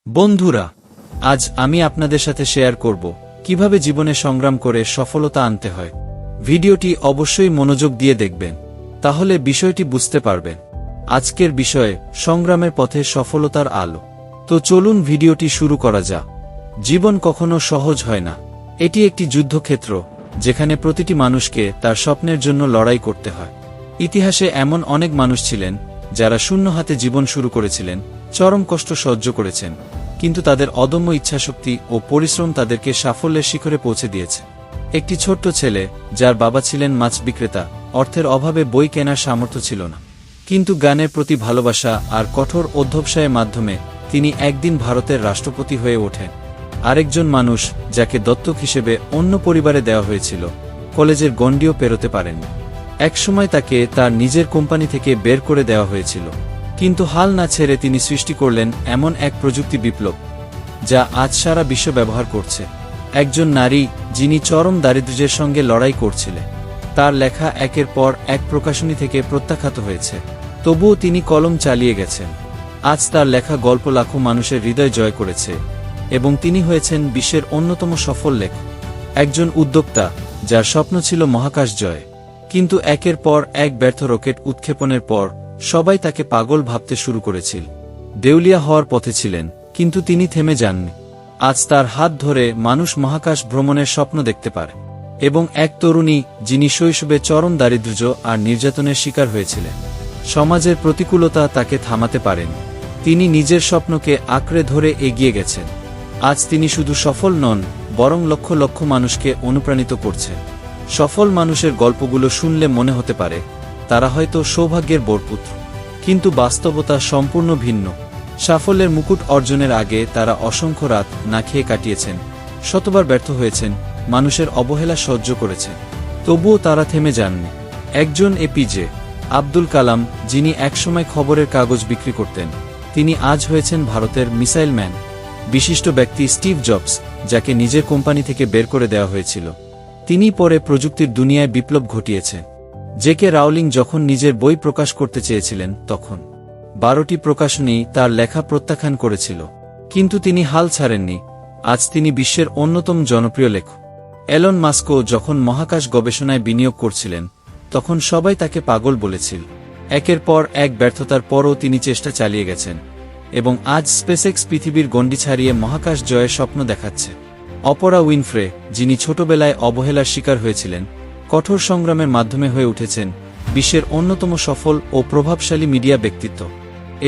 বন্ধুরা, আজ আমি আপনাদের সাথে শেয়ার করব কিভাবে জীবনে সংগ্রাম করে সফলতা আনতে হয়। ভিডিওটি অবশ্যই মনোযোগ দিয়ে দেখবেন, তাহলে বিষয়টি বুঝতে পারবেন। আজকের বিষয়ে সংগ্রামের পথে সফলতার আলো। তো চলুন ভিডিওটি শুরু করা যাক। জীবন কখনো সহজ হয় না। এটি একটি যুদ্ধক্ষেত্র, যেখানে প্রতিটি মানুষকে তার স্বপ্নের জন্য লড়াই করতে হয়। ইতিহাসে এমন অনেক মানুষ ছিলেন যারা শূন্য হাতে জীবন শুরু করেছিলেন, চরম কষ্ট সহ্য করেছেন, কিন্তু তাদের অদম্য ইচ্ছাশক্তি ও পরিশ্রম তাদেরকে সাফল্যের শিখরে পৌঁছে দিয়েছে। একটি ছোট্ট ছেলে, যার বাবা ছিলেন মাছ বিক্রেতা, অর্থের অভাবে বই কেনার সামর্থ্য ছিল না, কিন্তু গানের প্রতি ভালোবাসা আর কঠোর অধ্যবসায়ের মাধ্যমে তিনি একদিন ভারতের রাষ্ট্রপতি হয়ে ওঠেন। আরেকজন মানুষ, যাকে দত্তক হিসেবে অন্য পরিবারে দেওয়া হয়েছিল, কলেজের গণ্ডিও পেরোতে পারেননি। একসময় তাকে তার নিজের কোম্পানি থেকে বের করে দেওয়া হয়েছিল, কিন্তু হাল না ছেড়ে তিনি সৃষ্টি করলেন এমন এক প্রযুক্তি বিপ্লব, যা আজ সারা বিশ্ব ব্যবহার করছে। একজন নারী, যিনি চরম দারিদ্র্যের সঙ্গে লড়াই করছিলেন। তার লেখা একের পর এক প্রকাশনী থেকে প্রত্যাখ্যাত হয়েছে, তবুও তিনি কলম চালিয়ে গেছেন। আজ তার লেখা গল্প লাখো মানুষের হৃদয় জয় করেছে, এবং তিনি হয়েছেন বিশ্বের অন্যতম সফল লেখক। একজন উদ্যোক্তা, যার স্বপ্ন ছিল মহাকাশ জয়, কিন্তু একের পর এক ব্যর্থ রকেট উৎক্ষেপণের পর সবাই তাকে পাগল ভাবতে শুরু করেছিল। দেউলিয়া হওয়ার পথে ছিলেন, কিন্তু তিনি থেমে যাননি। আজ তার হাত ধরে মানুষ মহাকাশ ভ্রমণের স্বপ্ন দেখতে পারে। এবং এক তরুণী, যিনি শৈশবে চরম দারিদ্র্য আর নির্যাতনের শিকার হয়েছিলেন, সমাজের প্রতিকূলতা তাকে থামাতে পারেনি। তিনি নিজের স্বপ্নকে আঁকড়ে ধরে এগিয়ে গেছেন। আজ তিনি শুধু সফল নন, বরং লক্ষ লক্ষ মানুষকে অনুপ্রাণিত করছেন। সফল মানুষের গল্পগুলো শুনলে মনে হতে পারে তারা হয়তো সৌভাগ্যের বরপুত্র, কিন্তু বাস্তবতা সম্পূর্ণ ভিন্ন। সাফল্যের মুকুট অর্জনের আগে তারা অসংখ্য রাত না খেয়ে কাটিয়েছেন, শতবার ব্যর্থ হয়েছেন, মানুষের অবহেলা সহ্য করেছেন, তবুও তারা থেমে যাননি। একজন এপিজে আব্দুল কালাম, যিনি একসময় খবরের কাগজ বিক্রি করতেন, তিনি আজ হয়েছেন ভারতের মিসাইল ম্যান। বিশিষ্ট ব্যক্তি স্টিভ জবস, যাকে নিজের কোম্পানি থেকে বের করে দেওয়া হয়েছিল, তিনি পরে প্রযুক্তির দুনিয়ায় বিপ্লব ঘটিয়েছেন। জেকে রাউলিং যখন নিজের বই প্রকাশ করতে চেয়েছিলেন, তখন 12টি প্রকাশনী তার লেখা প্রত্যাখ্যান করেছিল, কিন্তু তিনি হাল ছাড়েননি। আজ তিনি বিশ্বের অন্যতম জনপ্রিয় লেখক। এলন মাস্কও যখন মহাকাশ গবেষণায় বিনিয়োগ করছিলেন, তখন সবাই তাকে পাগল বলেছিল। একের পর এক ব্যর্থতার পরও তিনি চেষ্টা চালিয়ে গেছেন, এবং আজ স্পেসএক্স পৃথিবীর গণ্ডি ছাড়িয়ে মহাকাশ জয়ের স্বপ্ন দেখাচ্ছে। অপরা উইনফ্রে, যিনি ছোটবেলায় অবহেলার শিকার হয়েছিলেন, কঠোর সংগ্রামের মাধ্যমে হয়ে উঠেছেন বিশ্বের অন্যতম সফল ও প্রভাবশালী মিডিয়া ব্যক্তিত্ব।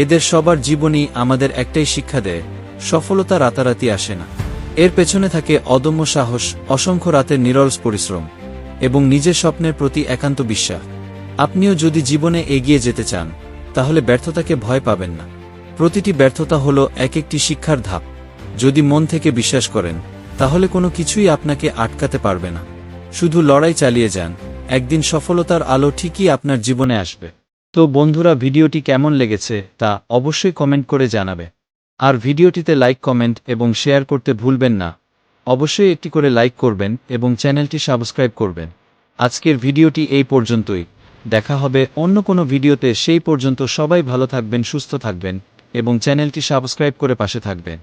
এদের সবার জীবনই আমাদের একটাই শিক্ষা দেয়, সফলতা রাতারাতি আসে না। এর পেছনে থাকে অদম্য সাহস, অসংখ্য রাতের নিরলস পরিশ্রম, এবং নিজের স্বপ্নের প্রতি একান্ত বিশ্বাস। আপনিও যদি জীবনে এগিয়ে যেতে চান, তাহলে ব্যর্থতাকে ভয় পাবেন না। প্রতিটি ব্যর্থতা হলো এক একটি শিক্ষার ধাপ। যদি মন থেকে বিশ্বাস করেন, তাহলে কোনো কিছুই আপনাকে আটকাতে পারবে না। শুধু লড়াই চালিয়ে যান, একদিন সফলতার আলো ঠিকই আপনার জীবনে আসবে। তো বন্ধুরা, ভিডিওটি কেমন লেগেছে তা অবশ্যই কমেন্ট করে জানাবে। আর ভিডিওটিতে লাইক, কমেন্ট এবং শেয়ার করতে ভুলবেন না। অবশ্যই একটি করে লাইক করবেন এবং চ্যানেলটি সাবস্ক্রাইব করবেন। আজকের ভিডিওটি এই পর্যন্তই। দেখা হবে অন্য কোনো ভিডিওতে। সেই পর্যন্ত সবাই ভালো থাকবেন, সুস্থ থাকবেন এবং চ্যানেলটি সাবস্ক্রাইব করে পাশে থাকবেন।